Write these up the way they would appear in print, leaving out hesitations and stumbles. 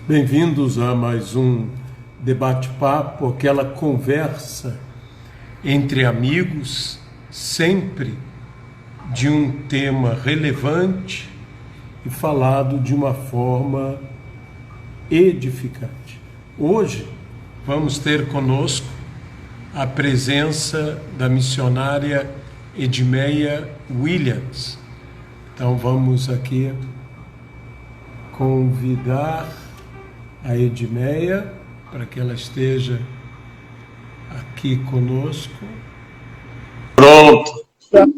Bem-vindos a mais um debate-papo, aquela conversa entre amigos, sempre de um tema relevante e falado de uma forma edificante. Hoje vamos ter conosco a presença da missionária Edmeia Williams. Então vamos aqui convidar a Edmeia para que ela esteja aqui conosco. Pronto,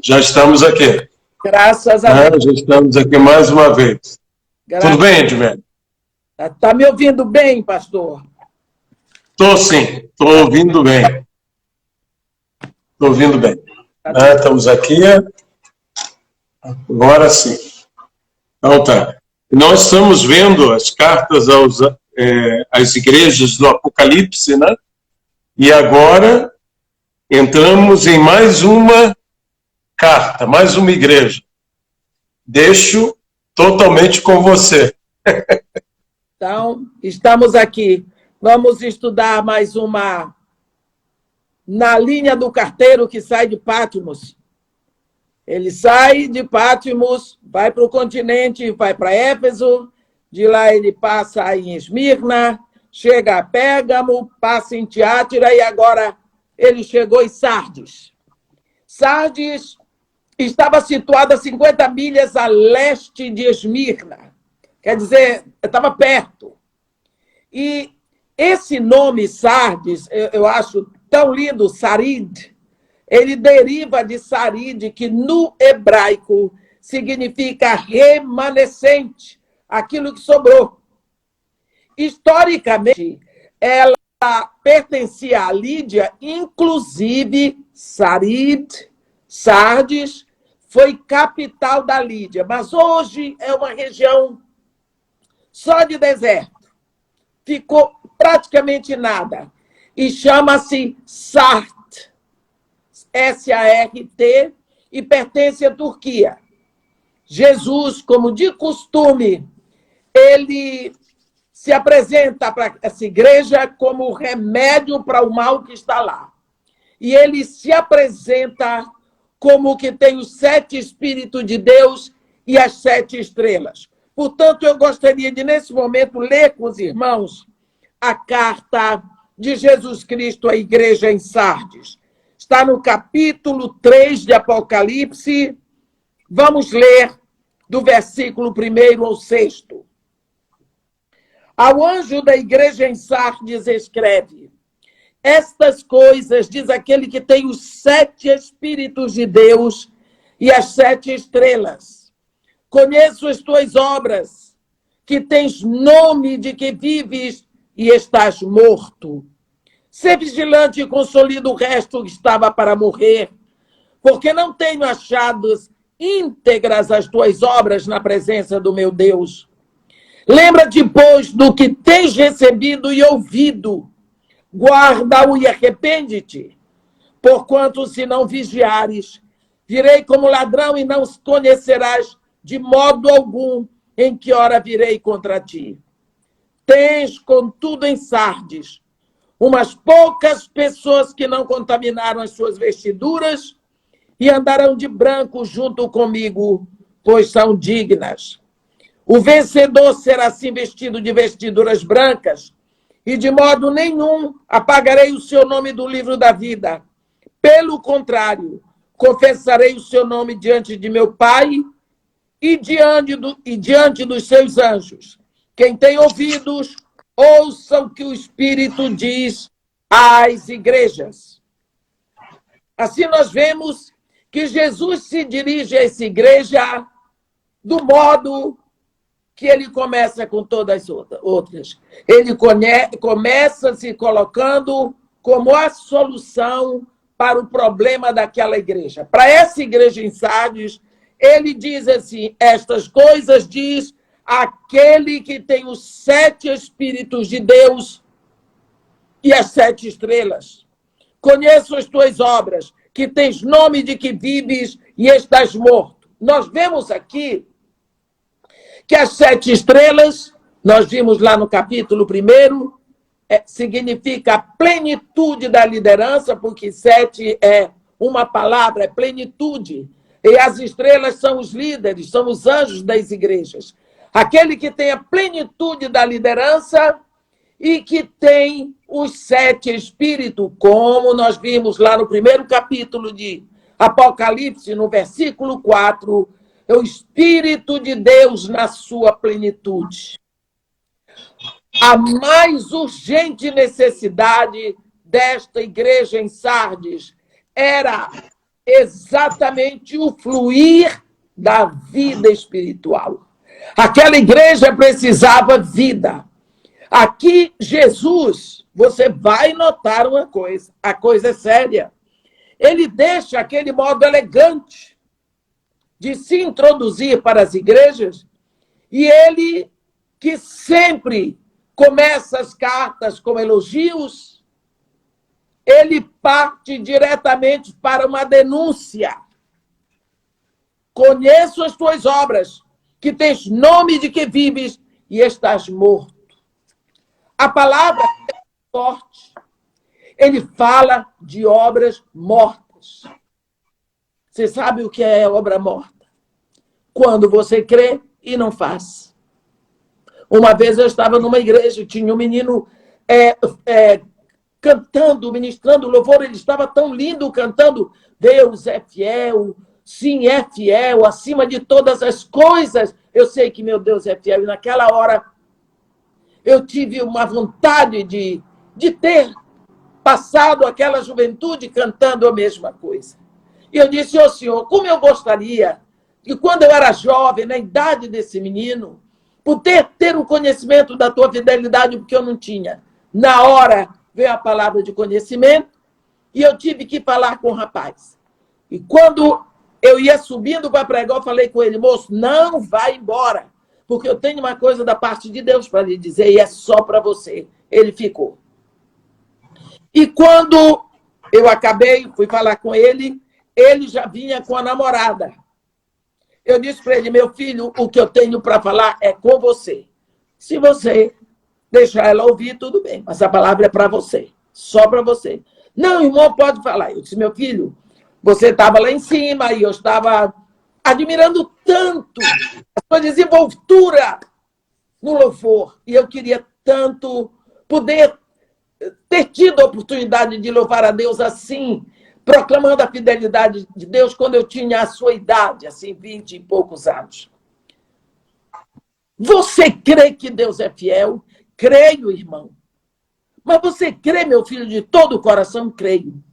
já estamos aqui. Graças a Deus. Já estamos aqui mais uma vez. Tudo bem, Edmeia? Está me ouvindo bem, pastor? Estou sim, estou ouvindo bem. Estou ouvindo bem. Estamos aqui. Agora sim. Então tá. Nós estamos vendo as cartas às igrejas do Apocalipse, né? E agora entramos em mais uma carta, mais uma igreja. Deixo totalmente com você. Então, estamos aqui. Vamos estudar mais uma na linha do carteiro que sai de Patmos. Ele sai de Patmos, vai para o continente, vai para Éfeso, de lá ele passa em Esmirna, chega a Pérgamo, passa em Tiátira e agora ele chegou em Sardes. Sardes estava situada a 50 milhas a leste de Esmirna, quer dizer, estava perto. E esse nome Sardes, eu acho tão lindo, Sarid, ele deriva de Sarid, que no hebraico significa remanescente, aquilo que sobrou. Historicamente, ela pertencia à Lídia, inclusive Sardes, foi capital da Lídia, mas hoje é uma região só de deserto. Ficou praticamente nada. E chama-se Sart, S-A-R-T, e pertence à Turquia. Jesus, como de costume, ele se apresenta para essa igreja como remédio para o mal que está lá. E ele se apresenta como que tem os 7 Espíritos de Deus e as 7 estrelas. Portanto, eu gostaria de, nesse momento, ler com os irmãos a carta de Jesus Cristo à igreja em Sardes. Está no capítulo 3 de Apocalipse. Vamos ler do versículo 1 ao 6. Ao anjo da igreja em Sardes escreve: estas coisas diz aquele que tem os 7 Espíritos de Deus e as 7 estrelas. Conheço as tuas obras, que tens nome de que vives e estás morto. Sê vigilante e consolida o resto que estava para morrer, porque não tenho achados íntegras as tuas obras na presença do meu Deus. Lembra-te, pois, do que tens recebido e ouvido, guarda-o e arrepende-te, porquanto, se não vigiares, virei como ladrão e não conhecerás de modo algum em que hora virei contra ti. Tens, contudo, em Sardes, umas poucas pessoas que não contaminaram as suas vestiduras e andarão de branco junto comigo, pois são dignas. O vencedor será assim vestido de vestiduras brancas, e de modo nenhum apagarei o seu nome do livro da vida. Pelo contrário, confessarei o seu nome diante de meu Pai e diante dos seus anjos. Quem tem ouvidos, ouçam o que o Espírito diz às igrejas. Assim nós vemos que Jesus se dirige a essa igreja do modo que ele começa com todas as outras. Ele começa se colocando como a solução para o problema daquela igreja. Para essa igreja em Sardes, ele diz assim: estas coisas diz aquele que tem os 7 Espíritos de Deus e as 7 estrelas. Conheço as tuas obras, que tens nome de que vives e estás morto. Nós vemos aqui que as 7 estrelas Nós vimos lá no capítulo 1, significa a plenitude da liderança, porque 7 é uma palavra, é plenitude. E as estrelas são os líderes, são os anjos das igrejas. Aquele que tem a plenitude da liderança e que tem os 7 espíritos, como nós vimos lá no 1º capítulo de Apocalipse, no versículo 4, é o Espírito de Deus na sua plenitude. A mais urgente necessidade desta igreja em Sardes era exatamente o fluir da vida espiritual. Aquela igreja precisava vida. Aqui, Jesus, você vai notar uma coisa, a coisa é séria. Ele deixa aquele modo elegante de se introduzir para as igrejas e ele, que sempre começa as cartas com elogios, ele parte diretamente para uma denúncia. Conheço as tuas obras, que tens nome de que vives e estás morto. A palavra é forte. Ele fala de obras mortas. Você sabe o que é obra morta? Quando você crê e não faz. Uma vez eu estava numa igreja, tinha um menino cantando, ministrando louvor, ele estava tão lindo cantando, Deus é fiel, sim, é fiel, acima de todas as coisas. Eu sei que meu Deus é fiel. E naquela hora eu tive uma vontade de ter passado aquela juventude cantando a mesma coisa. E eu disse, ô Senhor, como eu gostaria que quando eu era jovem, na idade desse menino, poder ter o conhecimento da tua fidelidade, porque eu não tinha. Na hora veio a palavra de conhecimento e eu tive que falar com o rapaz. E quando eu ia subindo para pregar, eu falei com ele, moço, não vai embora, porque eu tenho uma coisa da parte de Deus para lhe dizer e é só para você. Ele ficou. E quando eu acabei, fui falar com ele, ele já vinha com a namorada. Eu disse para ele, meu filho, o que eu tenho para falar é com você. Se você deixar ela ouvir, tudo bem, mas a palavra é para você, só para você. Não, irmão, pode falar. Eu disse, meu filho, você estava lá em cima e eu estava admirando tanto a sua desenvoltura no louvor. E eu queria tanto poder ter tido a oportunidade de louvar a Deus assim, proclamando a fidelidade de Deus quando eu tinha a sua idade, assim, 20 e poucos anos. Você crê que Deus é fiel? Creio, irmão. Mas você crê, meu filho, de todo o coração? Creio.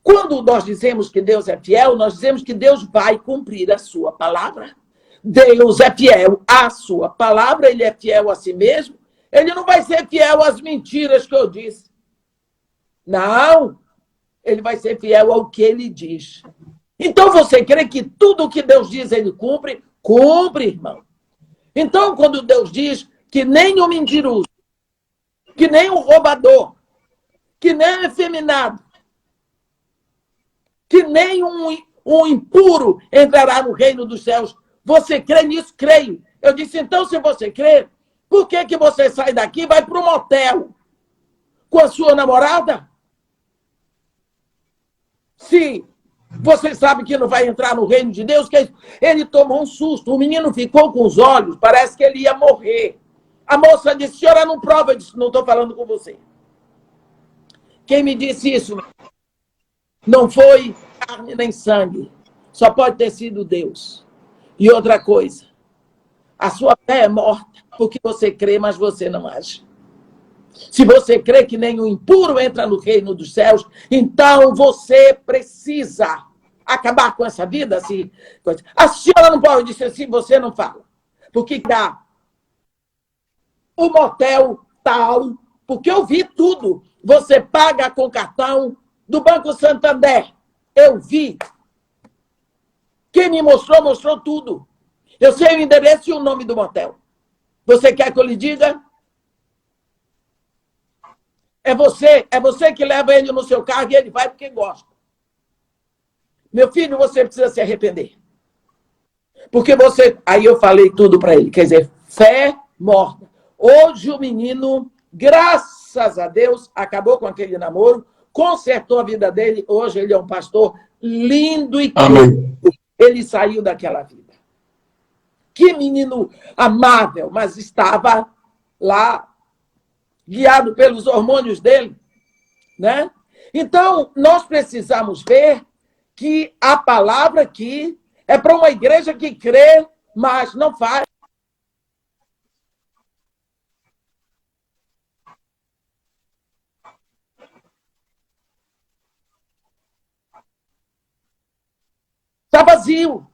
Quando nós dizemos que Deus é fiel, nós dizemos que Deus vai cumprir a sua palavra. Deus é fiel à sua palavra, ele é fiel a si mesmo. Ele não vai ser fiel às mentiras que eu disse. Não. Ele vai ser fiel ao que ele diz. Então, você crê que tudo o que Deus diz, ele cumpre? Cumpre, irmão. Então, quando Deus diz que nem o mentiroso, que nem o roubador, que nem o efeminado, que nem um impuro entrará no reino dos céus, você crê nisso? Creio. Eu disse, então, se você crê, por que você sai daqui e vai para um motel com a sua namorada? Se você sabe que não vai entrar no reino de Deus, que ele tomou um susto, o menino ficou com os olhos, parece que ele ia morrer. A moça disse, senhora, não prova, eu disse, não estou falando com você. Quem me disse isso? Não foi carne nem sangue, só pode ter sido Deus. E outra coisa, a sua fé é morta, porque você crê, mas você não age. Se você crê que nem o impuro entra no reino dos céus, então você precisa acabar com essa vida assim. A senhora não pode dizer assim, você não fala. Porque dá o motel tal, porque eu vi tudo. Você paga com cartão do Banco Santander. Eu vi. Quem me mostrou, mostrou tudo. Eu sei o endereço e o nome do motel. Você quer que eu lhe diga? É você que leva ele no seu carro e ele vai porque gosta. Meu filho, você precisa se arrepender. Porque você... Aí eu falei tudo para ele. Quer dizer, fé morta. Hoje o menino, graças a Deus, acabou com aquele namoro, consertou a vida dele. Hoje ele é um pastor lindo e Amém. ele saiu daquela vida. Que menino amável, mas estava lá, guiado pelos hormônios dele, né? Então, nós precisamos ver que a palavra aqui é para uma igreja que crê, mas não faz. Está vazio.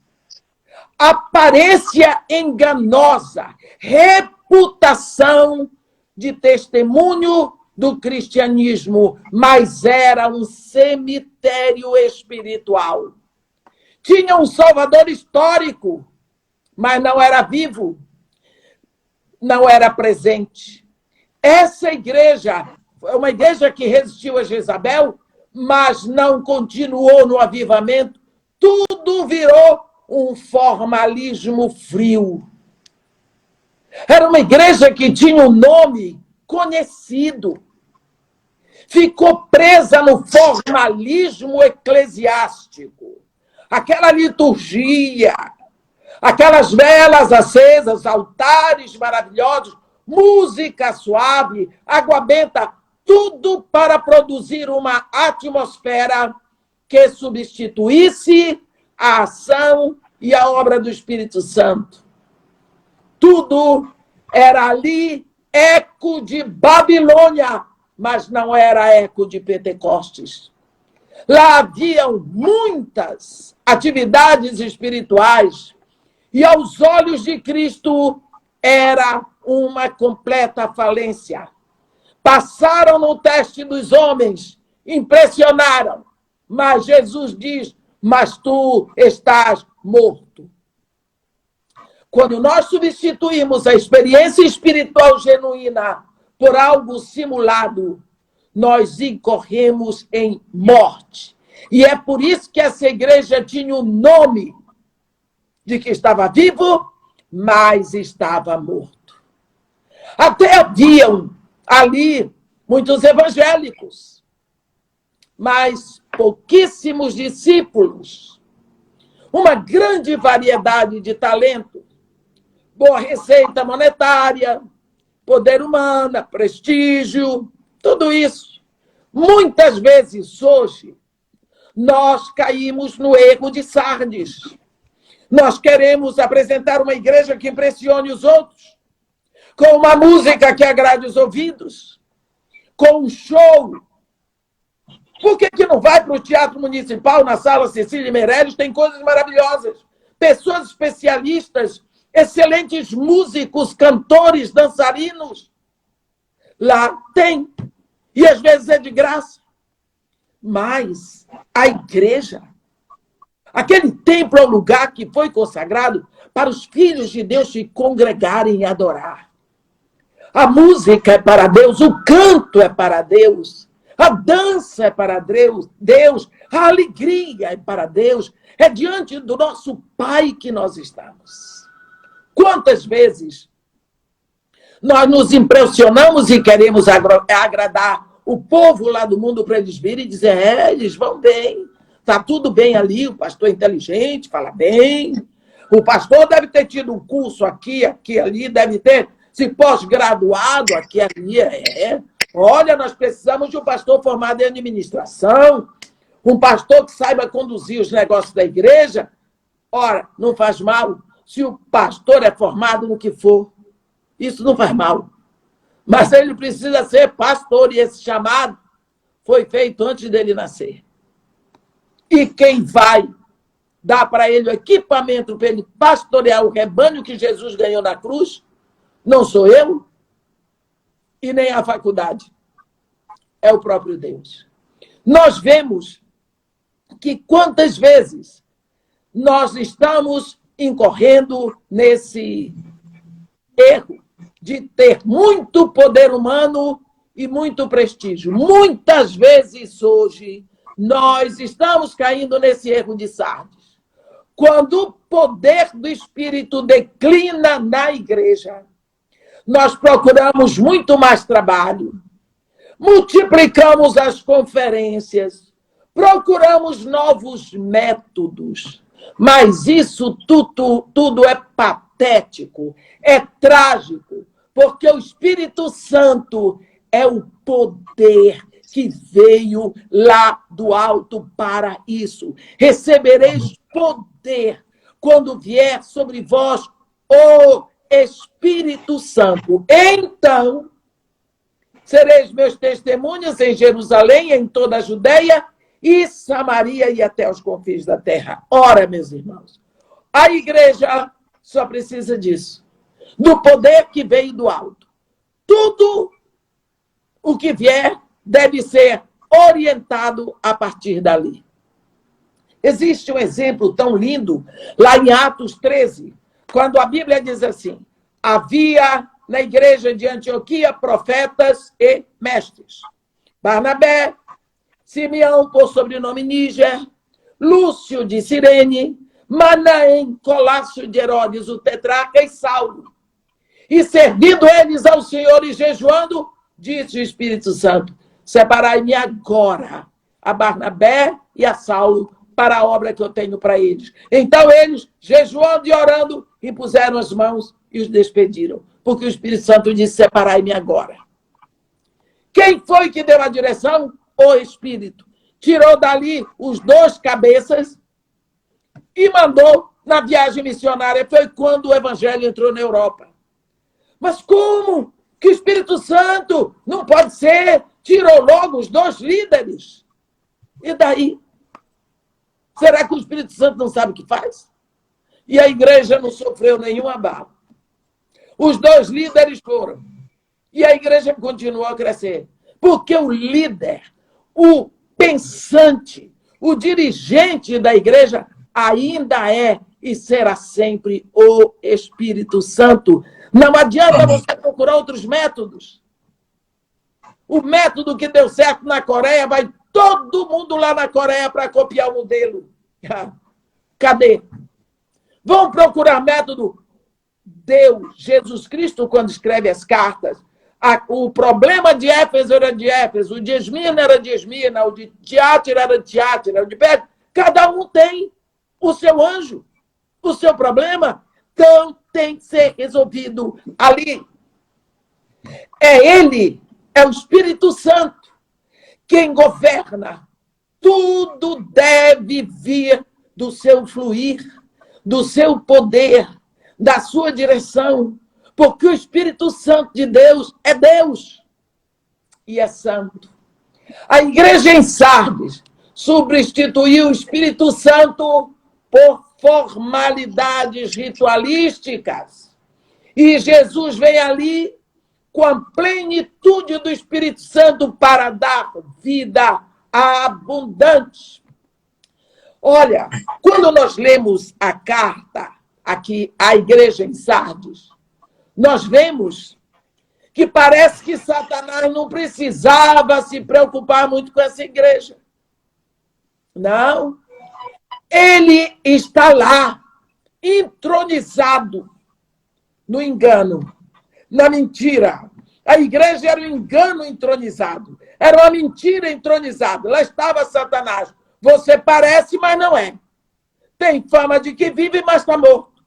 Aparência enganosa, reputação de testemunho do cristianismo, mas era um cemitério espiritual. Tinha um salvador histórico, mas não era vivo, não era presente. Essa igreja foi uma igreja que resistiu a Jezabel, mas não continuou no avivamento. Tudo virou um formalismo frio. Era uma igreja que tinha um nome conhecido. Ficou presa no formalismo eclesiástico. Aquela liturgia, aquelas velas acesas, altares maravilhosos, música suave, água benta, tudo para produzir uma atmosfera que substituísse a ação e a obra do Espírito Santo. Tudo era ali eco de Babilônia, mas não era eco de Pentecostes. Lá haviam muitas atividades espirituais e aos olhos de Cristo era uma completa falência. Passaram no teste dos homens, impressionaram, mas Jesus diz, mas tu estás morto. Quando nós substituímos a experiência espiritual genuína por algo simulado, nós incorremos em morte. E é por isso que essa igreja tinha o nome de que estava vivo, mas estava morto. Até haviam ali muitos evangélicos, mas pouquíssimos discípulos. Uma grande variedade de talento, boa receita monetária, poder humano, prestígio, tudo isso. Muitas vezes hoje nós caímos no erro de Sardes. Nós queremos apresentar uma igreja que impressione os outros, com uma música que agrade os ouvidos, com um show. Por que não vai para o Teatro Municipal, na Sala Cecília Meirelles? Tem coisas maravilhosas. Pessoas especialistas, excelentes músicos, cantores, dançarinos. Lá tem. E às vezes é de graça. Mas a igreja, aquele templo é um lugar que foi consagrado para os filhos de Deus se congregarem e adorar. A música é para Deus, o canto é para Deus, a dança é para Deus, a alegria é para Deus, é diante do nosso Pai que nós estamos. Quantas vezes nós nos impressionamos e queremos agradar o povo lá do mundo para eles virem e dizer, eles vão bem, está tudo bem ali, o pastor é inteligente, fala bem, o pastor deve ter tido um curso aqui, ali, deve ter se pós-graduado aqui, ali, Olha, nós precisamos de um pastor formado em administração, um pastor que saiba conduzir os negócios da igreja. Ora, não faz mal se o pastor é formado no que for. Isso não faz mal. Mas ele precisa ser pastor, e esse chamado foi feito antes dele nascer. E quem vai dar para ele o equipamento para ele pastorear o rebanho que Jesus ganhou na cruz, não sou eu e nem a faculdade. É o próprio Deus. Nós vemos que quantas vezes nós estamos incorrendo nesse erro de ter muito poder humano e muito prestígio. Muitas vezes hoje nós estamos caindo nesse erro de Sardes. Quando o poder do Espírito declina na igreja, nós procuramos muito mais trabalho, multiplicamos as conferências, procuramos novos métodos, mas isso tudo é patético, é trágico, porque o Espírito Santo é o poder que veio lá do alto para isso. Recebereis poder quando vier sobre vós o Espírito Santo. Então, sereis meus testemunhas em Jerusalém, em toda a Judeia e Samaria e até os confins da terra. Ora, meus irmãos, a igreja só precisa disso, do poder que veio do alto. Tudo o que vier deve ser orientado a partir dali. Existe um exemplo tão lindo lá em Atos 13, quando a Bíblia diz assim: havia na igreja de Antioquia profetas e mestres. Barnabé, Simeão, por sobrenome Níger, Lúcio de Cirene, Manaém, Colácio de Herodes, o tetrarca, e Saulo. E servindo eles ao Senhor e jejuando, disse o Espírito Santo: separai-me agora a Barnabé e a Saulo para a obra que eu tenho para eles. Então eles, jejuando e orando, impuseram as mãos e os despediram, porque o Espírito Santo disse: separai-me agora. Quem foi que deu a direção? O Espírito. Tirou dali os 2 cabeças e mandou na viagem missionária. Foi quando o evangelho entrou na Europa. Mas como que o Espírito Santo não pode ser? Tirou logo os 2 líderes. E daí? Será que o Espírito Santo não sabe o que faz? E a igreja não sofreu nenhum abalo. Os 2 líderes foram. E a igreja continuou a crescer. Porque o líder, o pensante, o dirigente da igreja ainda é e será sempre o Espírito Santo. Não adianta você procurar outros métodos. O método que deu certo na Coreia, vai todo mundo lá na Coreia para copiar o modelo. Cadê? Vão procurar método. Deus, Jesus Cristo, quando escreve as cartas, o problema de Éfeso era de Éfeso, o de Esmirna era de Esmirna, o de Tiátira era de Tiátira, o de Pérgamo. Cada um tem o seu anjo, o seu problema, então tem que ser resolvido ali. É ele, é o Espírito Santo, quem governa. Tudo deve vir do seu fluir, do seu poder, da sua direção, porque o Espírito Santo de Deus é Deus e é santo. A igreja em Sardes substituiu o Espírito Santo por formalidades ritualísticas. E Jesus vem ali com a plenitude do Espírito Santo para dar vida abundante. Olha, quando nós lemos a carta aqui à igreja em Sardes, nós vemos que parece que Satanás não precisava se preocupar muito com essa igreja. Não. Ele está lá, entronizado no engano, na mentira. A igreja era um engano entronizado. Era uma mentira entronizada. Lá estava Satanás. Você parece, mas não é. Tem fama de que vive, mas está morto.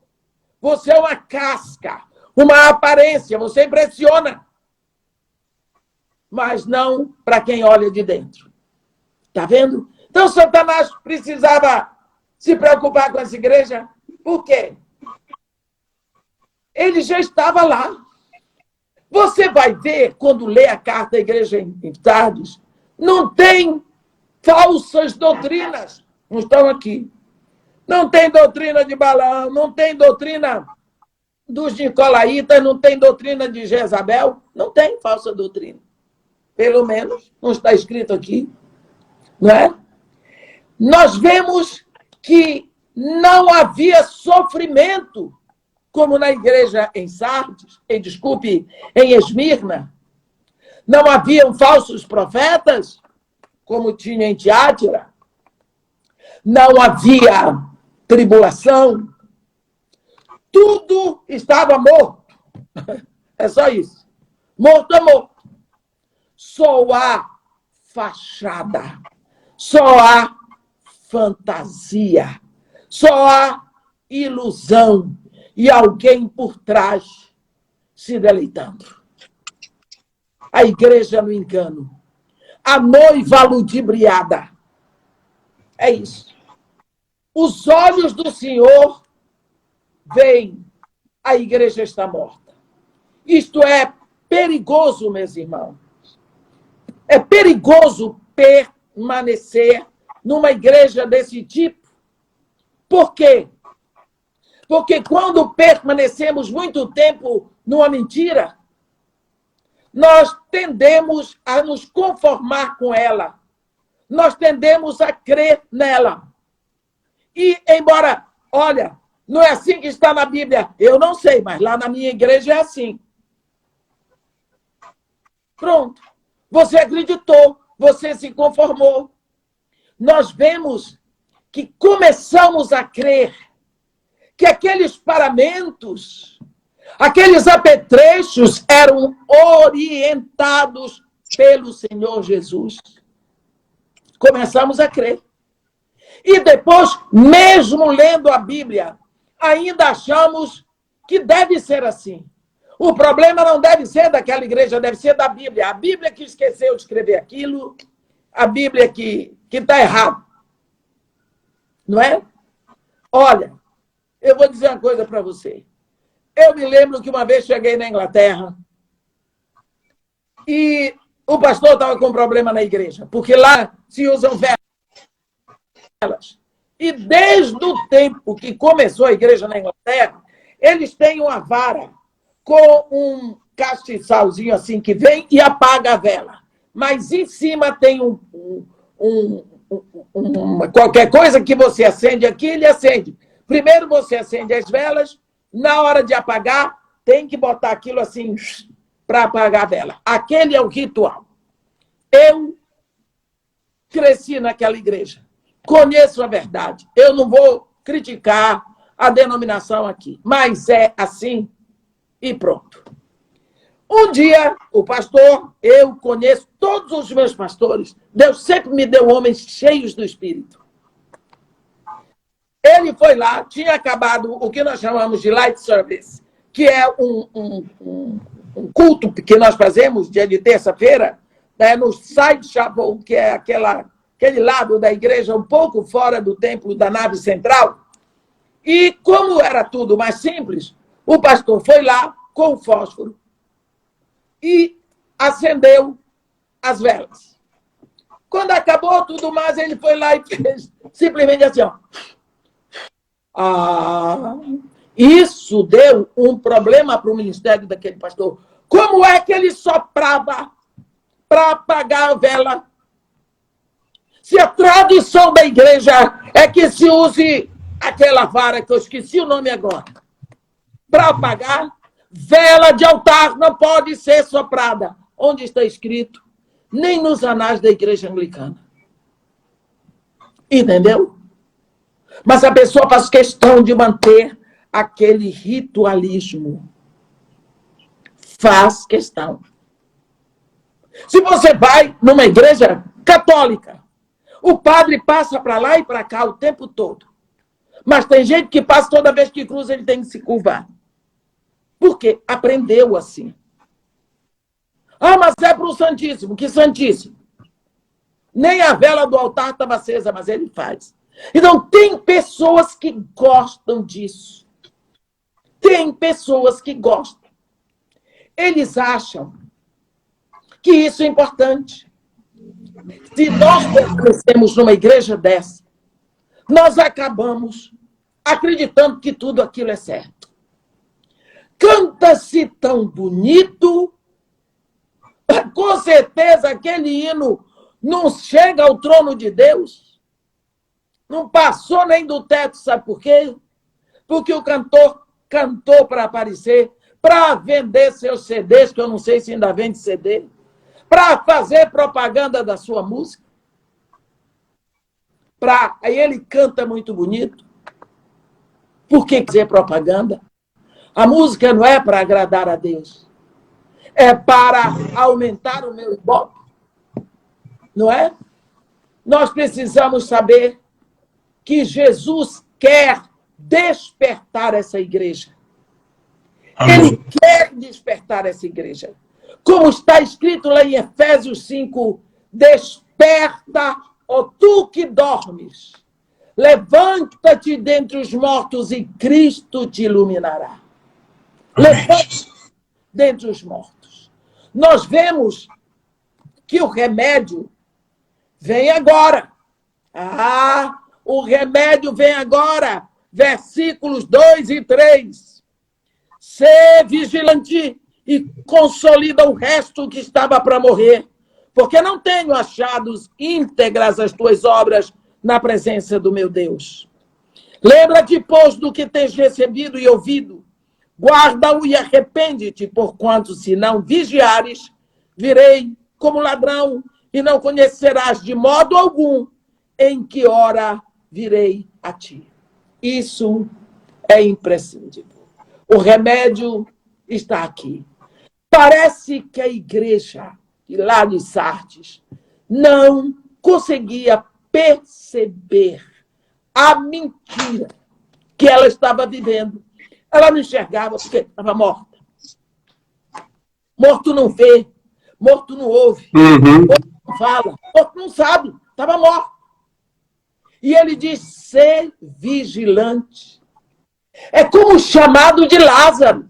Você é uma casca, uma aparência, você impressiona. Mas não para quem olha de dentro. Está vendo? Então, Satanás precisava se preocupar com essa igreja. Por quê? Ele já estava lá. Você vai ver, quando lê a carta da igreja em Sardes, não tem falsas doutrinas. Não estão aqui. Não tem doutrina de Balaão, não tem doutrina dos nicolaítas, não tem doutrina de Jezabel. Não tem falsa doutrina. Pelo menos não está escrito aqui. Não é? Nós vemos que não havia sofrimento, como na igreja em Sardes, em Esmirna. Não haviam falsos profetas, como tinha em Tiátira. Não havia tribulação. Tudo estava morto. É só isso. Morto é morto. Só há fachada. Só há fantasia. Só há ilusão. E alguém por trás se deleitando. A igreja no engano. A noiva ludibriada. É isso. Os olhos do Senhor veem, a igreja está morta. Isto é perigoso, meus irmãos. É perigoso permanecer numa igreja desse tipo. Por quê? Porque quando permanecemos muito tempo numa mentira, nós tendemos a nos conformar com ela. Nós tendemos a crer nela. E, embora, olha, não é assim que está na Bíblia, eu não sei, mas lá na minha igreja é assim. Pronto. Você acreditou, você se conformou. Nós vemos que começamos a crer que aqueles paramentos, aqueles apetrechos eram orientados pelo Senhor Jesus. Começamos a crer. E depois, mesmo lendo a Bíblia, ainda achamos que deve ser assim. O problema não deve ser daquela igreja, deve ser da Bíblia. A Bíblia que esqueceu de escrever aquilo, a Bíblia que está errado. Não é? Olha, eu vou dizer uma coisa para você. Eu me lembro que uma vez cheguei na Inglaterra e o pastor estava com problema na igreja, porque lá se usam velas. E desde o tempo que começou a igreja na Inglaterra, eles têm uma vara com um castiçalzinho assim que vem e apaga a vela. Mas em cima tem qualquer coisa que você acende aqui, ele acende. Primeiro você acende as velas, na hora de apagar, tem que botar aquilo assim para apagar a vela. Aquele é o ritual. Eu cresci naquela igreja. Conheço a verdade. Eu não vou criticar a denominação aqui, mas é assim e pronto. Um dia, o pastor, eu conheço todos os meus pastores, Deus sempre me deu homens cheios do Espírito. Ele foi lá, tinha acabado o que nós chamamos de light service, que é um culto que nós fazemos dia de terça-feira, né, no side chapel, que é aquele lado da igreja um pouco fora do templo da nave central. E como era tudo mais simples, o pastor foi lá com o fósforo e acendeu as velas. Quando acabou tudo mais, ele foi lá e fez simplesmente assim, ó. Isso deu um problema para o ministério daquele pastor. Como é que ele soprava para apagar a vela? Se a tradição da igreja é que se use aquela vara, que eu esqueci o nome agora, para apagar, vela de altar não pode ser soprada. Onde está escrito? Nem nos anais da igreja anglicana. Entendeu? Mas a pessoa faz questão de manter aquele ritualismo. Faz questão. Se você vai numa igreja católica, o padre passa para lá e para cá o tempo todo. Mas tem gente que passa toda vez que cruza, ele tem que se curvar. Por quê? Aprendeu assim. Mas é para o Santíssimo. Que Santíssimo? Nem a vela do altar estava acesa, mas ele faz. Então, tem pessoas que gostam disso. Tem pessoas que gostam. Eles acham que isso é importante. Se nós permanecemos numa igreja dessa, nós acabamos acreditando que tudo aquilo é certo. Canta-se tão bonito, com certeza aquele hino não chega ao trono de Deus, não passou nem do teto, sabe por quê? Porque o cantor cantou para aparecer, para vender seus CDs, que eu não sei se ainda vende CD, para fazer propaganda da sua música. Aí ele canta muito bonito. Por que fazer propaganda? A música não é para agradar a Deus. É para aumentar o meu ibope, não é? Nós precisamos saber que Jesus quer despertar essa igreja. Ele quer despertar essa igreja. Como está escrito lá em Efésios 5, desperta, ó tu que dormes, levanta-te dentre os mortos e Cristo te iluminará. Levanta-te dentre os mortos. Nós vemos que o remédio vem agora. O remédio vem agora. Versículos 2 e 3. Sê vigilante e consolida o resto que estava para morrer, porque não tenho achados íntegras as tuas obras na presença do meu Deus. Lembra-te, pois, do que tens recebido e ouvido. Guarda-o e arrepende-te, porquanto, se não vigiares, virei como ladrão e não conhecerás de modo algum em que hora virei a ti. Isso é imprescindível. O remédio está aqui. Parece que a igreja, lá de Sardes, não conseguia perceber a mentira que ela estava vivendo. Ela não enxergava porque estava morta. Morto não vê, morto não ouve, morto não fala, morto não sabe, estava morto. E ele diz, ser vigilante. É como o chamado de Lázaro.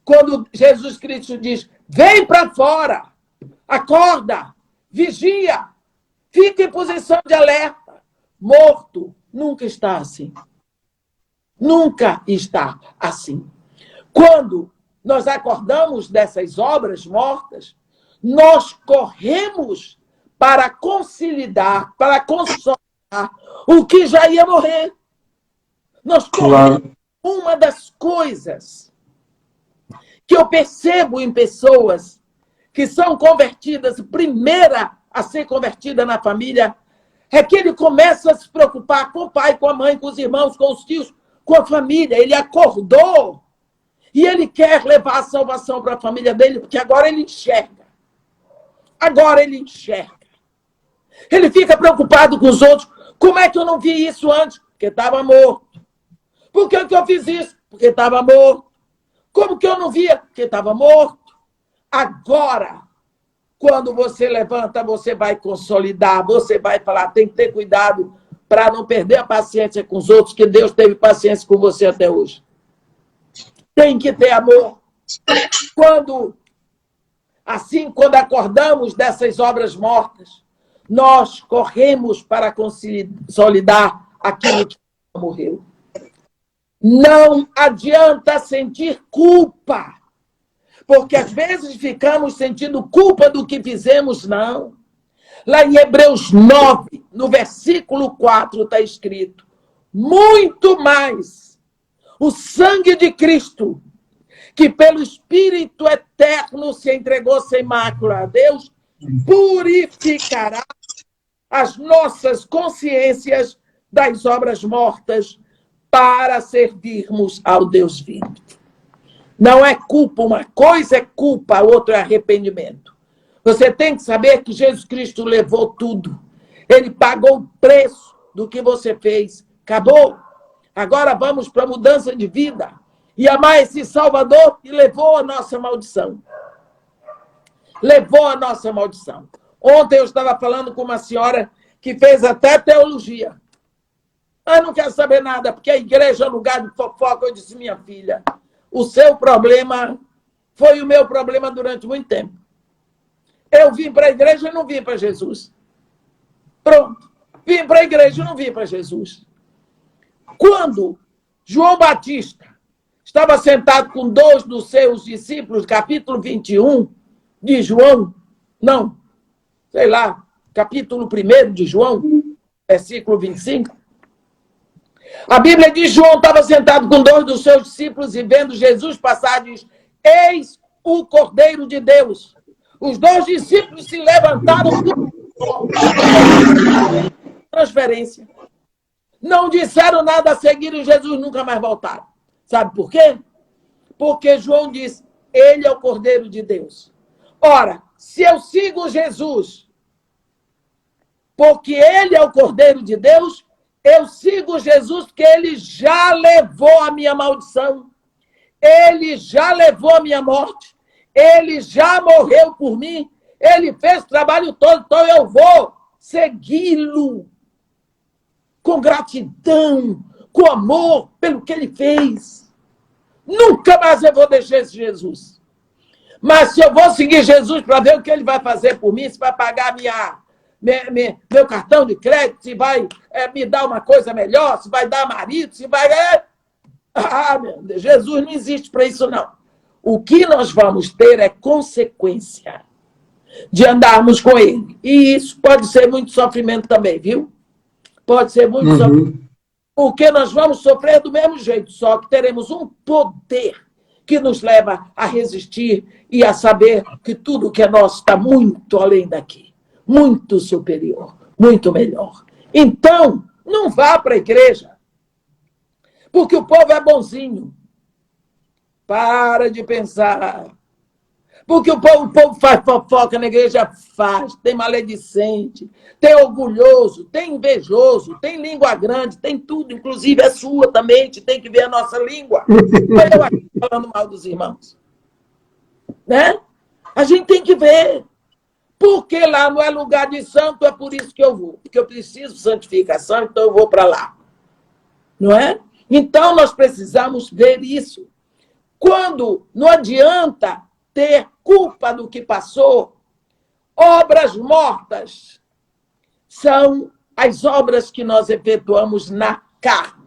Quando Jesus Cristo diz, vem para fora, acorda, vigia, fica em posição de alerta. Morto nunca está assim. Nunca está assim. Quando nós acordamos dessas obras mortas, nós corremos para conciliar, para consolar o que já ia morrer. Nós corremos. Uma das coisas que eu percebo em pessoas que são convertidas, primeira a ser convertida na família, é que ele começa a se preocupar com o pai, com a mãe, com os irmãos, com os tios, com a família. Ele acordou e ele quer levar a salvação para a família dele, porque agora ele enxerga. Agora ele enxerga. Ele fica preocupado com os outros. Como é que eu não vi isso antes? Porque estava morto. Por que eu fiz isso? Porque estava morto. Como que eu não via? Porque estava morto. Agora, quando você levanta, você vai consolidar, você vai falar, tem que ter cuidado para não perder a paciência com os outros, que Deus teve paciência com você até hoje. Tem que ter amor. Quando acordamos dessas obras mortas, nós corremos para consolidar aquilo que morreu. Não adianta sentir culpa, porque às vezes ficamos sentindo culpa do que fizemos, não. Lá em Hebreus 9, no versículo 4, está escrito, muito mais o sangue de Cristo, que pelo Espírito eterno se entregou sem mácula a Deus, purificará as nossas consciências das obras mortas para servirmos ao Deus vivo. Não é culpa, uma coisa é culpa, a outra é arrependimento. Você tem que saber que Jesus Cristo levou tudo. Ele pagou o preço do que você fez. Acabou. Agora vamos para a mudança de vida. E amar esse Salvador e levou a nossa maldição. Levou a nossa maldição. Ontem eu estava falando com uma senhora que fez até teologia. Eu não quero saber nada, porque a igreja é lugar de fofoca. Eu disse, minha filha, o seu problema foi o meu problema durante muito tempo. Eu vim para a igreja e não vim para Jesus. Pronto. Vim para a igreja e não vim para Jesus. Quando João Batista estava sentado com 2 dos seus discípulos, capítulo 21 de João, capítulo 1 de João, versículo 25, a Bíblia diz que João estava sentado com 2 dos seus discípulos e vendo Jesus passar, diz, eis o Cordeiro de Deus. Os 2 discípulos se levantaram transferência. Não disseram nada a seguir e Jesus nunca mais voltaram. Sabe por quê? Porque João diz, ele é o Cordeiro de Deus. Ora, se eu sigo Jesus, porque ele é o Cordeiro de Deus, eu sigo Jesus porque ele já levou a minha maldição, ele já levou a minha morte, ele já morreu por mim, ele fez o trabalho todo, então eu vou segui-lo com gratidão, com amor pelo que ele fez. Nunca mais eu vou deixar esse Jesus. Mas se eu vou seguir Jesus para ver o que ele vai fazer por mim, se vai pagar meu cartão de crédito, se vai me dar uma coisa melhor, se vai dar marido, se vai... meu Deus, Jesus não existe para isso, não. O que nós vamos ter é consequência de andarmos com ele. E isso pode ser muito sofrimento também, viu? Pode ser muito sofrimento. Porque nós vamos sofrer do mesmo jeito, só que teremos um poder que nos leva a resistir e a saber que tudo que é nosso está muito além daqui, muito superior, muito melhor. Então, não vá para a igreja, porque o povo é bonzinho. Para de pensar. Porque o povo faz fofoca na igreja, faz, tem maledicente, tem orgulhoso, tem invejoso, tem língua grande, tem tudo, inclusive a sua também, a gente tem que ver a nossa língua. Eu aqui falando mal dos irmãos. Né? A gente tem que ver. Porque lá não é lugar de santo, é por isso que eu vou. Porque eu preciso de santificação, então eu vou para lá. Não é? Então nós precisamos ver isso. Quando não adianta ter culpa do que passou, obras mortas são as obras que nós efetuamos na carne.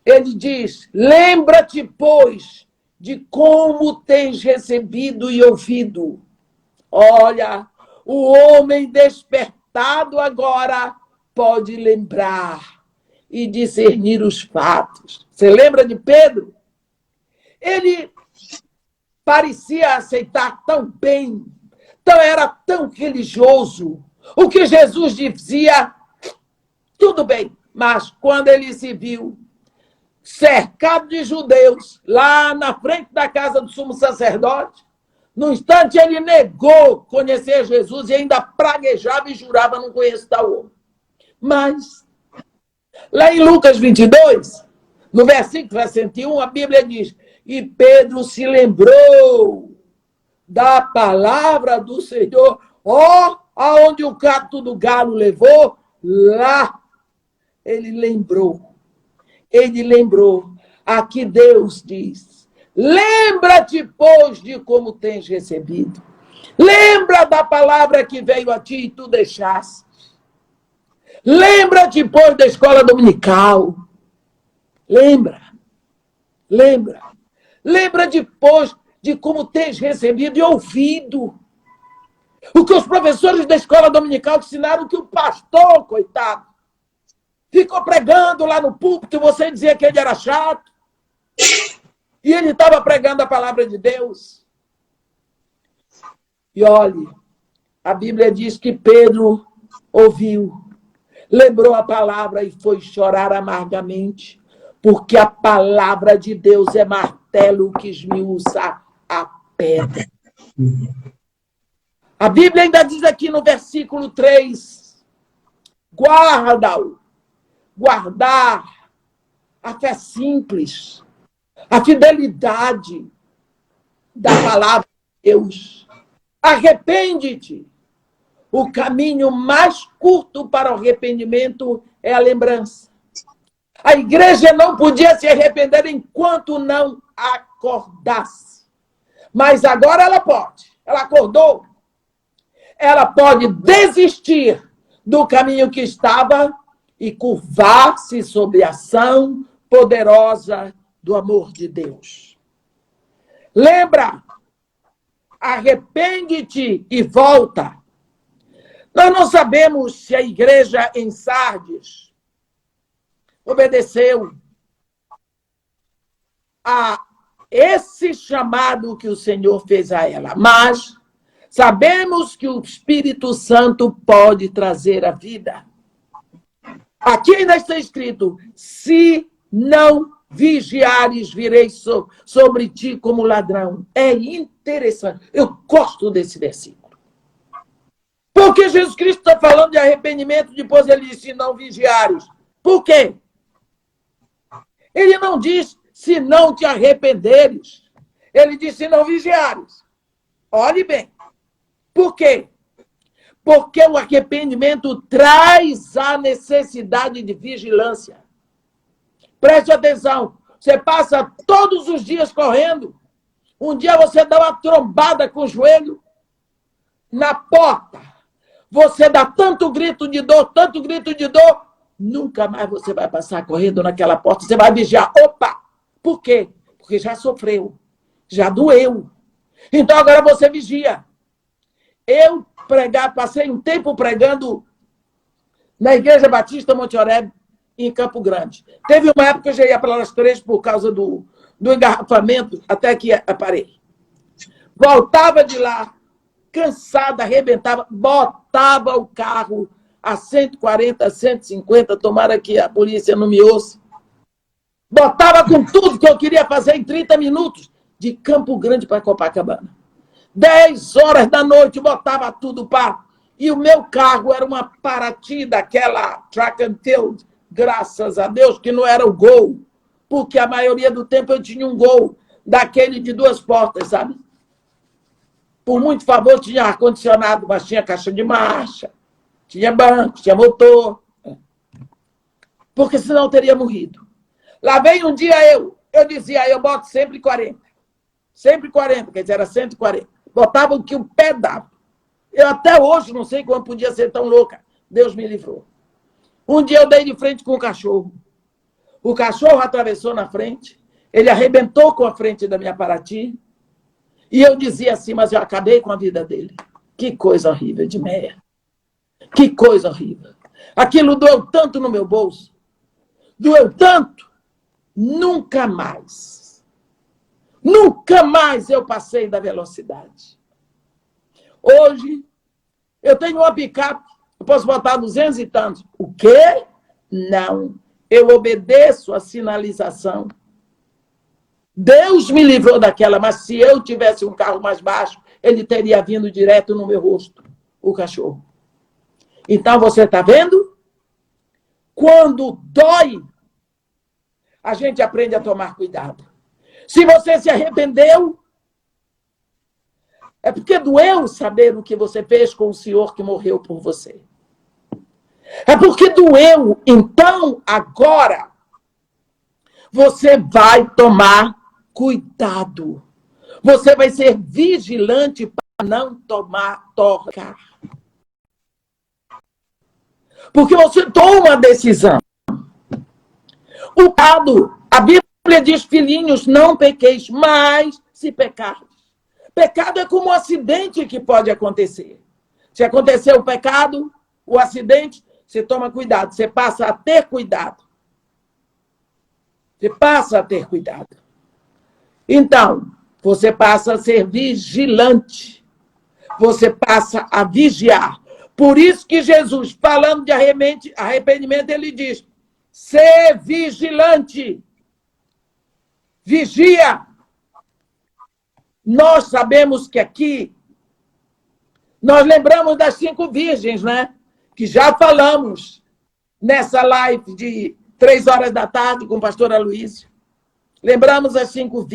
Ele diz, lembra-te, pois, de como tens recebido e ouvido. Olha, o homem despertado agora pode lembrar e discernir os fatos. Você lembra de Pedro? Ele parecia aceitar tão bem, era tão religioso. O que Jesus dizia, tudo bem. Mas quando ele se viu cercado de judeus, lá na frente da casa do sumo sacerdote, no instante ele negou conhecer Jesus e ainda praguejava e jurava não conhecer tal homem. Mas, lá em Lucas 22, no versículo 61, a Bíblia diz, e Pedro se lembrou da palavra do Senhor. Aonde o cato do galo levou, lá ele lembrou. Ele lembrou. Aqui Deus diz, lembra-te, pois, de como tens recebido. Lembra da palavra que veio a ti e tu deixaste. Lembra-te, pois, da escola dominical. Lembra. Lembra depois de como tens recebido e ouvido. O que os professores da escola dominical ensinaram que o pastor, coitado, ficou pregando lá no púlpito e você dizia que ele era chato. E ele estava pregando a palavra de Deus. E olhe, a Bíblia diz que Pedro ouviu, lembrou a palavra e foi chorar amargamente, porque a palavra de Deus é martelo que esmiuça a pedra. A Bíblia ainda diz aqui no versículo 3, guarda-o, guardar a fé simples, a fidelidade da palavra de Deus. Arrepende-te. O caminho mais curto para o arrependimento é a lembrança. A igreja não podia se arrepender enquanto não acordasse. Mas agora ela pode. Ela acordou. Ela pode desistir do caminho que estava e curvar-se sob a ação poderosa do amor de Deus. Lembra? Arrepende-te e volta. Nós não sabemos se a igreja em Sardes obedeceu a esse chamado que o Senhor fez a ela. Mas sabemos que o Espírito Santo pode trazer a vida. Aqui ainda está escrito, se não vigiares, virei sobre ti como ladrão. É interessante. Eu gosto desse versículo. Porque Jesus Cristo está falando de arrependimento, depois ele diz, se não vigiares. Por quê? Ele não diz, se não te arrependeres. Ele diz, se não vigiares. Olhe bem. Por quê? Porque o arrependimento traz a necessidade de vigilância. Preste atenção. Você passa todos os dias correndo. Um dia você dá uma trombada com o joelho na porta. Você dá tanto grito de dor, nunca mais você vai passar correndo naquela porta. Você vai vigiar. Opa! Por quê? Porque já sofreu. Já doeu. Então agora você vigia. Eu passei um tempo pregando na Igreja Batista Monte Oreb, em Campo Grande. Teve uma época que eu já ia para as 3 por causa do engarrafamento, até que parei. Voltava de lá, cansada, arrebentava, botava o carro a 140, 150, tomara que a polícia não me ouça. Botava com tudo que eu queria fazer em 30 minutos, de Campo Grande para Copacabana. 10 horas da noite, botava tudo para... E o meu carro era uma Paraty daquela track and field, graças a Deus, que não era o Gol, porque a maioria do tempo eu tinha um Gol daquele de 2 portas, sabe? Por muito favor, tinha ar-condicionado, mas tinha caixa de marcha, tinha banco, tinha motor. Porque senão eu teria morrido. Lá veio um dia eu dizia, eu boto sempre 40. Sempre 40, quer dizer, era 140. Botava o que o pé dava. Eu até hoje não sei como podia ser tão louca. Deus me livrou. Um dia eu dei de frente com o cachorro. O cachorro atravessou na frente. Ele arrebentou com a frente da minha Paraty. E eu dizia assim, mas eu acabei com a vida dele. Que coisa horrível de meia. Que coisa horrível. Aquilo doeu tanto no meu bolso. Doeu tanto. Nunca mais eu passei da velocidade. Hoje, eu tenho uma picape, eu posso botar 200 e tantos. O quê? Não. Eu obedeço a sinalização. Deus me livrou daquela, mas se eu tivesse um carro mais baixo, ele teria vindo direto no meu rosto, o cachorro. Então, você está vendo? Quando dói, a gente aprende a tomar cuidado. Se você se arrependeu, é porque doeu saber o que você fez com o Senhor que morreu por você. É porque doeu. Então, agora, você vai tomar cuidado. Você vai ser vigilante para não tocar. Porque você toma a decisão. O pecado, a Bíblia diz, filhinhos, não pequeis, mas se pecardes. Pecado é como um acidente que pode acontecer. Se acontecer o pecado, o acidente, você toma cuidado, você passa a ter cuidado. Você passa a ter cuidado. Então, você passa a ser vigilante. Você passa a vigiar. Por isso que Jesus, falando de arrependimento, ele diz, ser vigilante. Vigia. Nós sabemos que aqui, nós lembramos das 5 virgens, né? Que já falamos nessa live de 3 horas da tarde com o pastor Aloysio. Lembramos as 5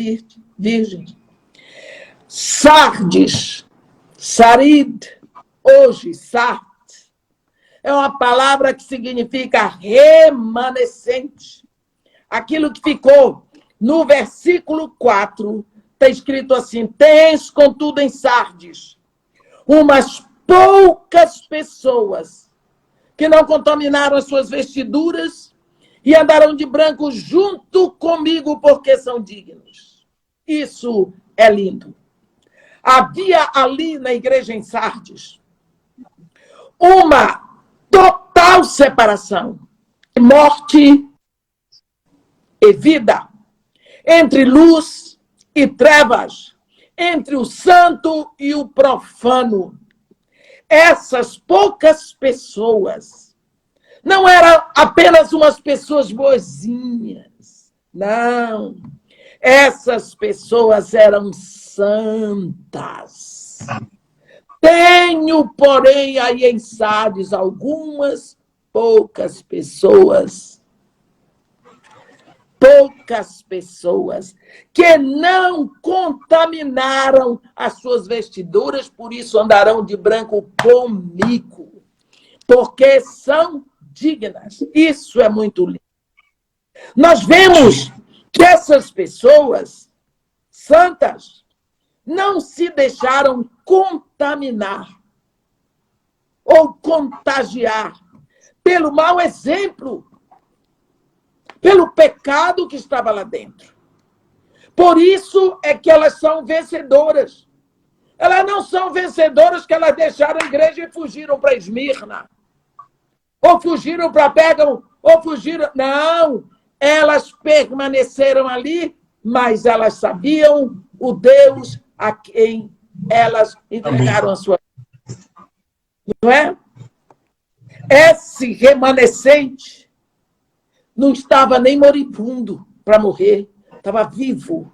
virgens. Sardes, Sarid, hoje, Sart, é uma palavra que significa remanescente. Aquilo que ficou no versículo 4, está escrito assim, tens, contudo, em Sardes, umas poucas pessoas que não contaminaram as suas vestiduras e andarão de branco junto comigo porque são dignos. Isso é lindo. Havia ali na igreja em Sardes uma total separação, morte e vida, entre luz e trevas, entre o santo e o profano. Essas poucas pessoas não eram apenas umas pessoas boazinhas, Não. Essas pessoas eram santas. Tenho, porém, aí em Sardes algumas poucas pessoas que não contaminaram as suas vestiduras, por isso andarão de branco comigo, porque são dignas. Isso é muito lindo. Nós vemos que essas pessoas santas não se deixaram contaminar ou contagiar pelo mau exemplo, pelo pecado que estava lá dentro. Por isso é que elas são vencedoras. Elas não são vencedoras que elas deixaram a igreja e fugiram para Esmirna. Ou fugiram para Pérgamo, ou fugiram... Não, elas permaneceram ali, mas elas sabiam o Deus a quem elas entregaram a sua vida. Não é? Esse remanescente não estava nem moribundo para morrer, estava vivo,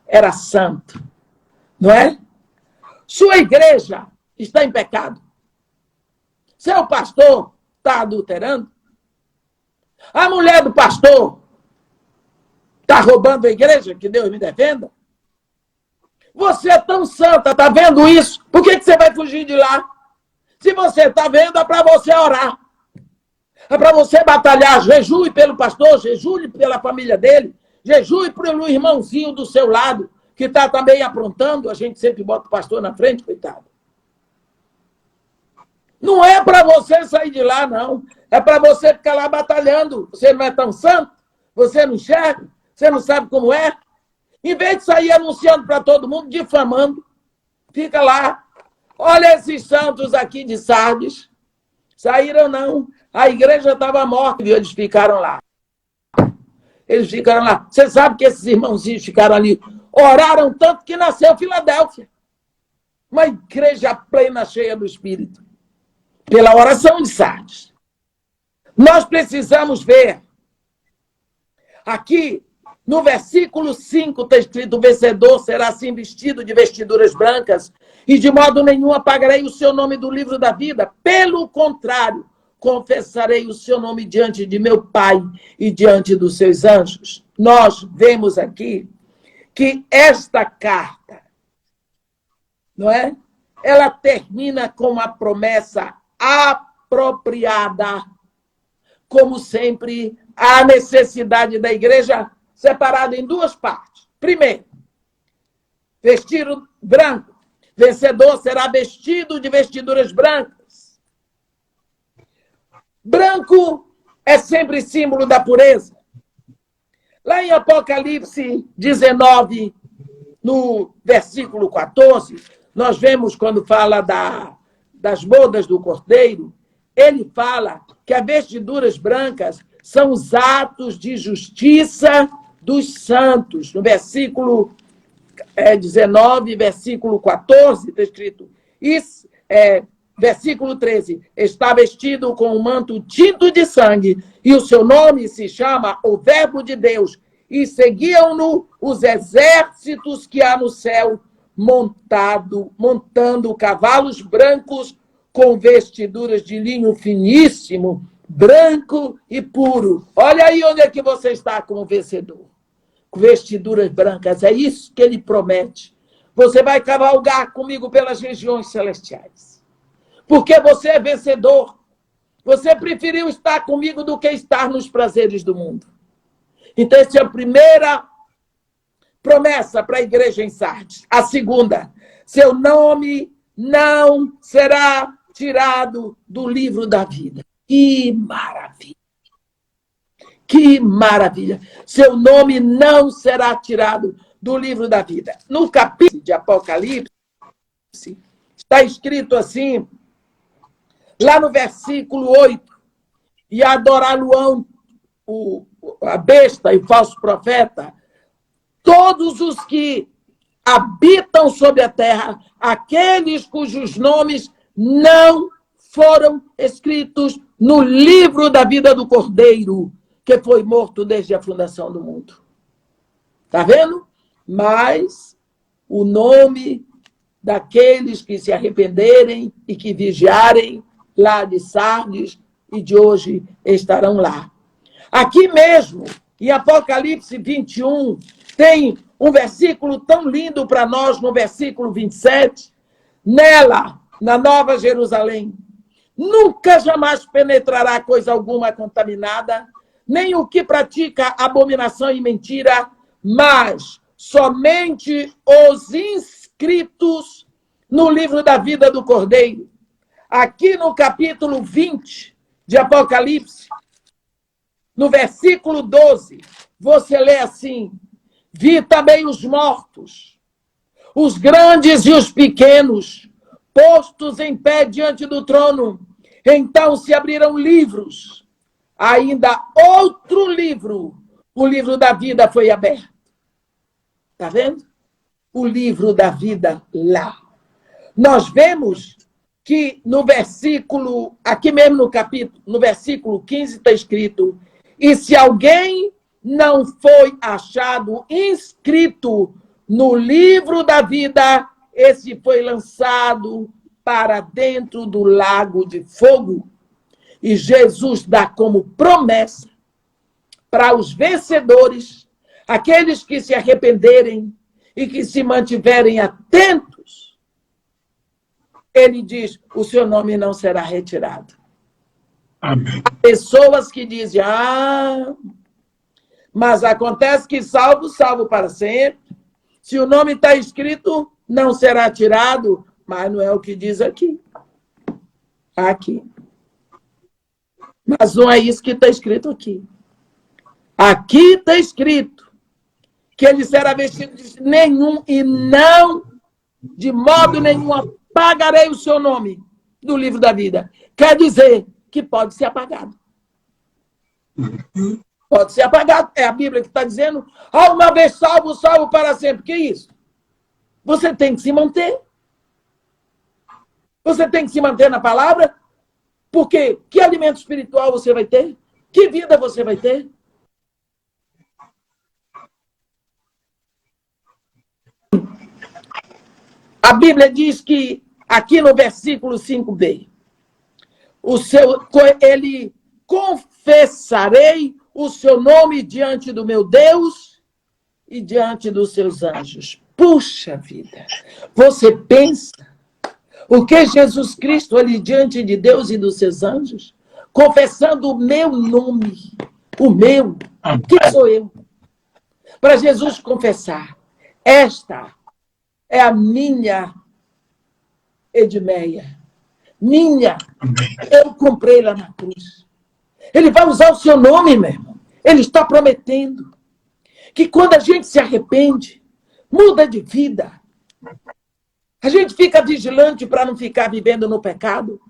era santo. Não é? Sua igreja está em pecado. Seu pastor está adulterando. A mulher do pastor está roubando a igreja, que Deus me defenda. Você é tão santa, está vendo isso? Por que você vai fugir de lá? Se você está vendo, é para você orar. É para você batalhar. Jejue pelo pastor, jejue pela família dele, jejue pelo irmãozinho do seu lado, que está também aprontando. A gente sempre bota o pastor na frente, coitado. Não é para você sair de lá, não. É para você ficar lá batalhando. Você não é tão santo? Você não enxerga? Você não sabe como é? Em vez de sair anunciando para todo mundo, difamando, fica lá. Olha esses santos aqui de Sardes. Saíram não. A igreja estava morta e eles ficaram lá. Eles ficaram lá. Você sabe que esses irmãozinhos ficaram ali. Oraram tanto que nasceu Filadélfia. Uma igreja plena, cheia do Espírito. Pela oração de Sardes. Nós precisamos ver. Aqui, no versículo 5, está escrito: o vencedor será assim vestido de vestiduras brancas, e de modo nenhum apagarei o seu nome do livro da vida. Pelo contrário, confessarei o seu nome diante de meu Pai e diante dos seus anjos. Nós vemos aqui que esta carta, não é? Ela termina com uma promessa apropriada. Como sempre, a necessidade da igreja separada em duas partes. Primeiro, vestido branco. Vencedor será vestido de vestiduras brancas. Branco é sempre símbolo da pureza. Lá em Apocalipse 19, no versículo 14, nós vemos quando fala das bodas do Cordeiro, ele fala que as vestiduras brancas são os atos de justiça dos santos. No versículo 19, versículo 14, está escrito, versículo 13, está vestido com um manto tinto de sangue, e o seu nome se chama o Verbo de Deus, e seguiam-no os exércitos que há no céu, montando cavalos brancos com vestiduras de linho finíssimo, branco e puro. Olha aí onde é que você está como vencedor. Com vestiduras brancas, é isso que ele promete. Você vai cavalgar comigo pelas regiões celestiais. Porque você é vencedor. Você preferiu estar comigo do que estar nos prazeres do mundo. Então, essa é a primeira promessa para a igreja em Sardes. A segunda, seu nome não será tirado do livro da vida. Que maravilha! Que maravilha! Seu nome não será tirado do livro da vida. No capítulo de Apocalipse, está escrito assim, lá no versículo 8, e adorá-lo-ão a besta e o falso profeta, todos os que habitam sobre a terra, aqueles cujos nomes não foram escritos no livro da vida do Cordeiro, que foi morto desde a fundação do mundo. Tá vendo? Mas o nome daqueles que se arrependerem e que vigiarem lá de Sardes e de hoje estarão lá. Aqui mesmo, em Apocalipse 21, tem um versículo tão lindo para nós, no versículo 27. Nela, na Nova Jerusalém, nunca jamais penetrará coisa alguma contaminada, nem o que pratica abominação e mentira, mas somente os inscritos no livro da vida do Cordeiro. Aqui no capítulo 20 de Apocalipse, no versículo 12, você lê assim: vi também os mortos, os grandes e os pequenos, postos em pé diante do trono. Então se abriram livros. Ainda outro livro, o livro da vida, foi aberto. Está vendo? O livro da vida lá. Nós vemos que no versículo, aqui mesmo no capítulo, no versículo 15 está escrito: e se alguém não foi achado inscrito no livro da vida, esse foi lançado para dentro do lago de fogo. E Jesus dá como promessa para os vencedores, aqueles que se arrependerem e que se mantiverem atentos. Ele diz: o seu nome não será retirado. Amém. Pessoas que dizem: mas acontece que salvo, salvo para sempre. Se o nome está escrito, não será tirado. Mas não é o que diz aqui. Aqui. Mas não é isso que está escrito aqui. Aqui está escrito que ele será vestido de nenhum e não, de modo nenhum, apagarei o seu nome do livro da vida. Quer dizer que pode ser apagado. Pode ser apagado. É a Bíblia que está dizendo: uma vez salvo, salvo para sempre. Que isso? Você tem que se manter. Você tem que se manter na palavra. Porque que alimento espiritual você vai ter? Que vida você vai ter? A Bíblia diz que, aqui no versículo 5b, ele: confessarei o seu nome diante do meu Deus e diante dos seus anjos. Puxa vida! Você pensa o que Jesus Cristo ali diante de Deus e dos seus anjos, confessando o meu nome, o meu, que sou eu, para Jesus confessar: esta é a minha Edmeia, minha, eu comprei lá na cruz. Ele vai usar o seu nome, meu irmão. Ele está prometendo que quando a gente se arrepende, muda de vida, a gente fica vigilante para não ficar vivendo no pecado,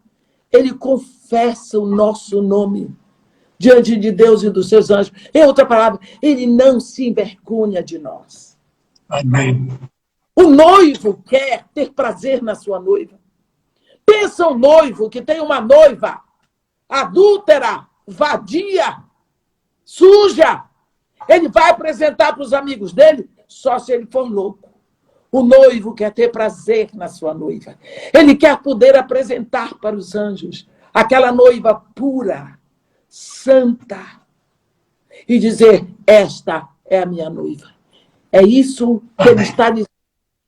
ele confessa o nosso nome diante de Deus e dos seus anjos. Em outra palavra, ele não se envergonha de nós. Amém. O noivo quer ter prazer na sua noiva. Pensa um noivo que tem uma noiva adúltera, vadia, suja. Ele vai apresentar para os amigos dele só se ele for louco. O noivo quer ter prazer na sua noiva. Ele quer poder apresentar para os anjos aquela noiva pura, santa, e dizer: esta é a minha noiva. É isso que ele está dizendo.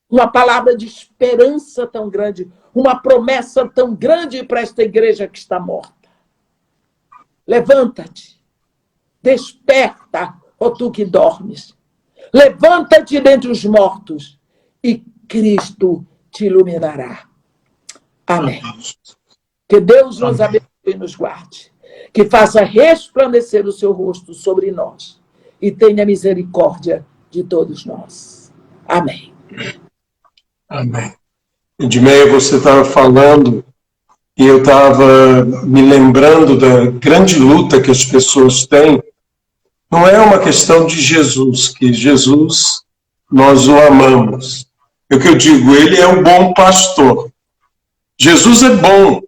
Uma palavra de esperança tão grande, uma promessa tão grande para esta igreja que está morta. Levanta-te, desperta, ó tu que dormes. Levanta-te dentre os mortos e Cristo te iluminará. Amém. Que Deus nos abençoe e nos guarde. Que faça resplandecer o seu rosto sobre nós e tenha misericórdia de todos nós. Amém. Amém. Edmeia, você estava falando e eu estava me lembrando da grande luta que as pessoas têm. Não é uma questão de Jesus, que Jesus, nós o amamos. É o que eu digo, ele é o bom pastor. Jesus é bom.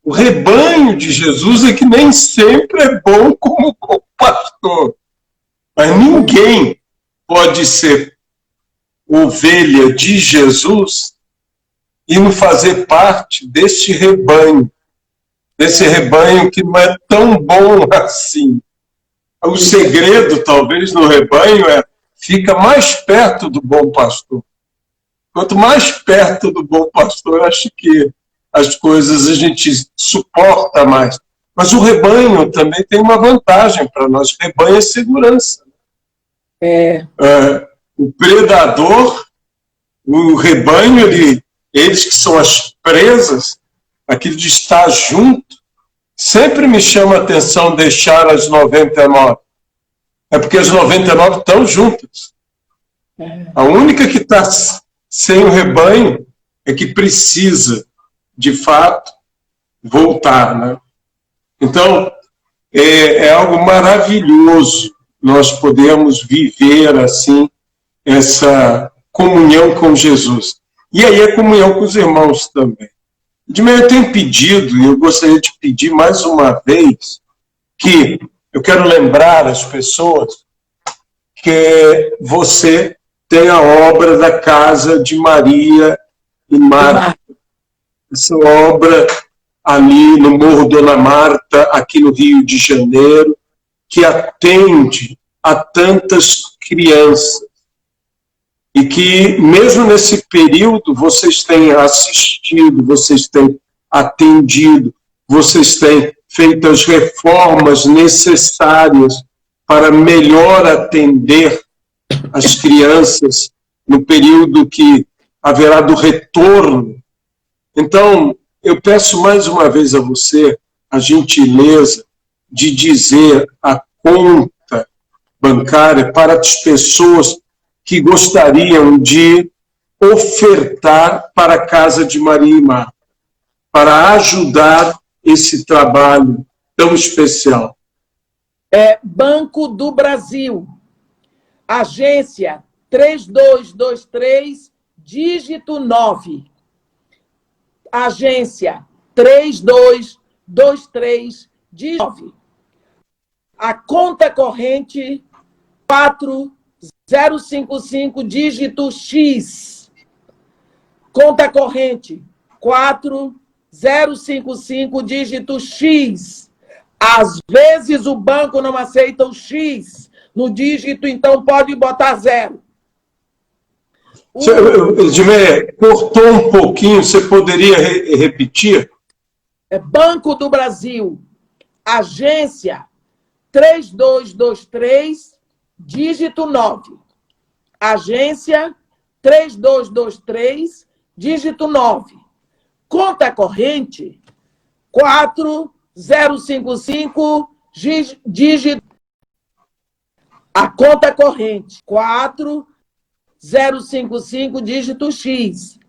O rebanho de Jesus é que nem sempre é bom como o pastor. Mas ninguém pode ser ovelha de Jesus e não fazer parte deste rebanho que não é tão bom assim. O segredo, talvez, no rebanho fica mais perto do bom pastor. Quanto mais perto do bom pastor, acho que as coisas a gente suporta mais. Mas o rebanho também tem uma vantagem para nós. O rebanho é segurança. O predador, o rebanho, eles que são as presas, aquilo de estar junto, sempre me chama a atenção deixar as 99. É porque as 99 estão juntas. A única que está sem o rebanho é que precisa, de fato, voltar, né? Então, é algo maravilhoso nós podemos viver assim essa comunhão com Jesus. E aí a comunhão com os irmãos também. Eu tenho pedido, e eu gostaria de pedir mais uma vez, que eu quero lembrar as pessoas que você tem a obra da Casa de Maria e Marta. Essa obra ali no Morro Dona Marta, aqui no Rio de Janeiro, que atende a tantas crianças. E que, mesmo nesse período, vocês têm assistido, vocês têm atendido, vocês têm feito as reformas necessárias para melhor atender as crianças no período que haverá do retorno. Então, eu peço mais uma vez a você a gentileza de dizer a conta bancária para as pessoas que gostariam de ofertar para a Casa de Maria e Marta, para ajudar esse trabalho tão especial. Banco do Brasil, agência 3223, dígito 9. Agência 3223, dígito 9. A conta corrente 4055, dígito X. Conta corrente 4055, dígito X. Às vezes o banco não aceita o X no dígito, então pode botar 0. Edmé, cortou um pouquinho, você poderia repetir? Banco do Brasil, agência 3223, dígito 9. Agência 3223, dígito 9. Conta corrente 4055, dígito. A conta corrente 4055, dígito X.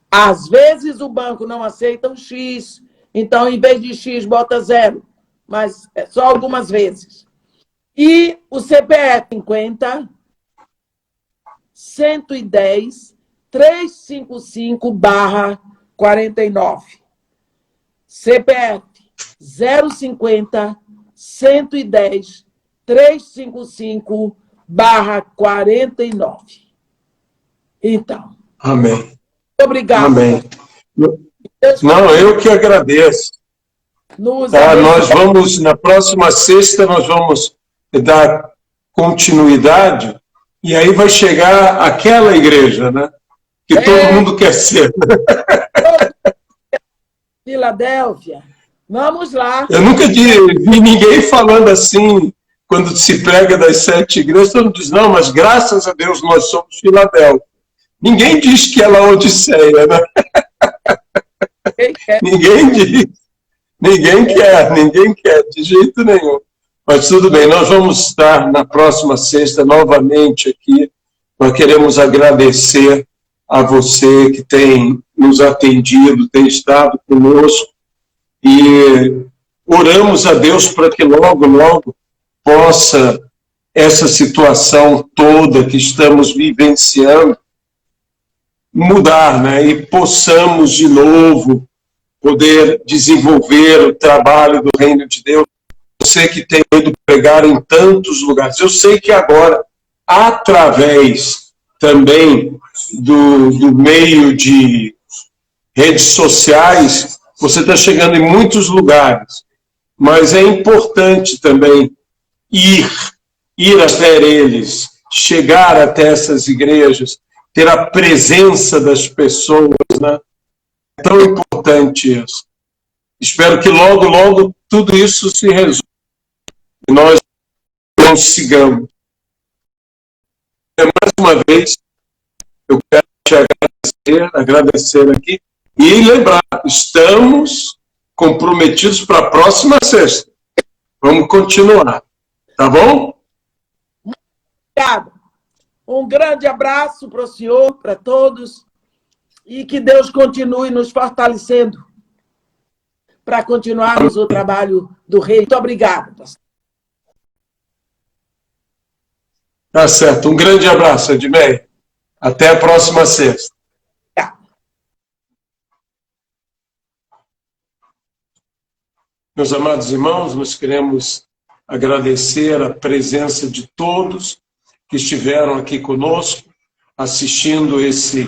Às vezes o banco não aceita o X, então em vez de X bota 0, mas é só algumas vezes. E o CPF 50 110 355/49. CPF 050 110 355/49. Então. Amém. Muito obrigado. Amém. Não, eu que agradeço. Nós vamos, na próxima sexta, nós vamos dar continuidade, e aí vai chegar aquela igreja, né? Que todo mundo quer ser. Filadélfia. Vamos lá. Eu nunca vi ninguém falando assim, quando se prega das 7 igrejas, todo mundo diz, não, mas graças a Deus nós somos Filadélfia. Ninguém diz que é Laodiceia, né? Ninguém diz. Ninguém quer, de jeito nenhum. Mas tudo bem, nós vamos estar na próxima sexta novamente aqui. Nós queremos agradecer a você que tem nos atendido, tem estado conosco, e oramos a Deus para que logo, logo possa essa situação toda que estamos vivenciando mudar, né? E possamos de novo poder desenvolver o trabalho do Reino de Deus. Você que tem ido pregar em tantos lugares, eu sei que agora através também do meio de redes sociais, você está chegando em muitos lugares, mas é importante também ir até eles, chegar até essas igrejas, ter a presença das pessoas, né? É tão importante isso. Espero que logo, logo, tudo isso se resolva e nós consigamos. Mais uma vez, eu quero te agradecer aqui e lembrar, estamos comprometidos para a próxima sexta. Vamos continuar, tá bom? Obrigada. Um grande abraço para o senhor, para todos, e que Deus continue nos fortalecendo para continuarmos o trabalho do rei. Muito obrigada, pastor. Tá certo. Um grande abraço, Edmeia. Até a próxima sexta. Meus amados irmãos, nós queremos agradecer a presença de todos que estiveram aqui conosco, assistindo esse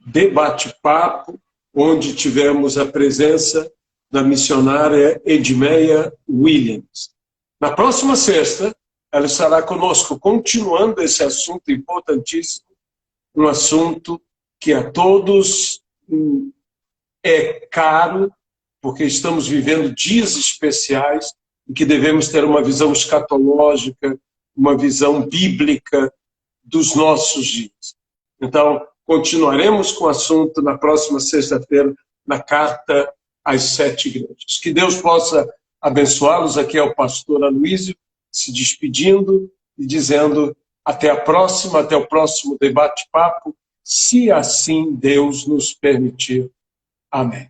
debate-papo, onde tivemos a presença da missionária Edmeia Williams. Na próxima sexta, ela estará conosco, continuando esse assunto importantíssimo, um assunto que a todos é caro, porque estamos vivendo dias especiais em que devemos ter uma visão escatológica, uma visão bíblica dos nossos dias. Então, continuaremos com o assunto na próxima sexta-feira, na Carta às 7 Igrejas. Que Deus possa abençoá-los. Aqui é o pastor Aloísio, se despedindo e dizendo até a próxima, até o próximo debate-papo, se assim Deus nos permitir. Amém.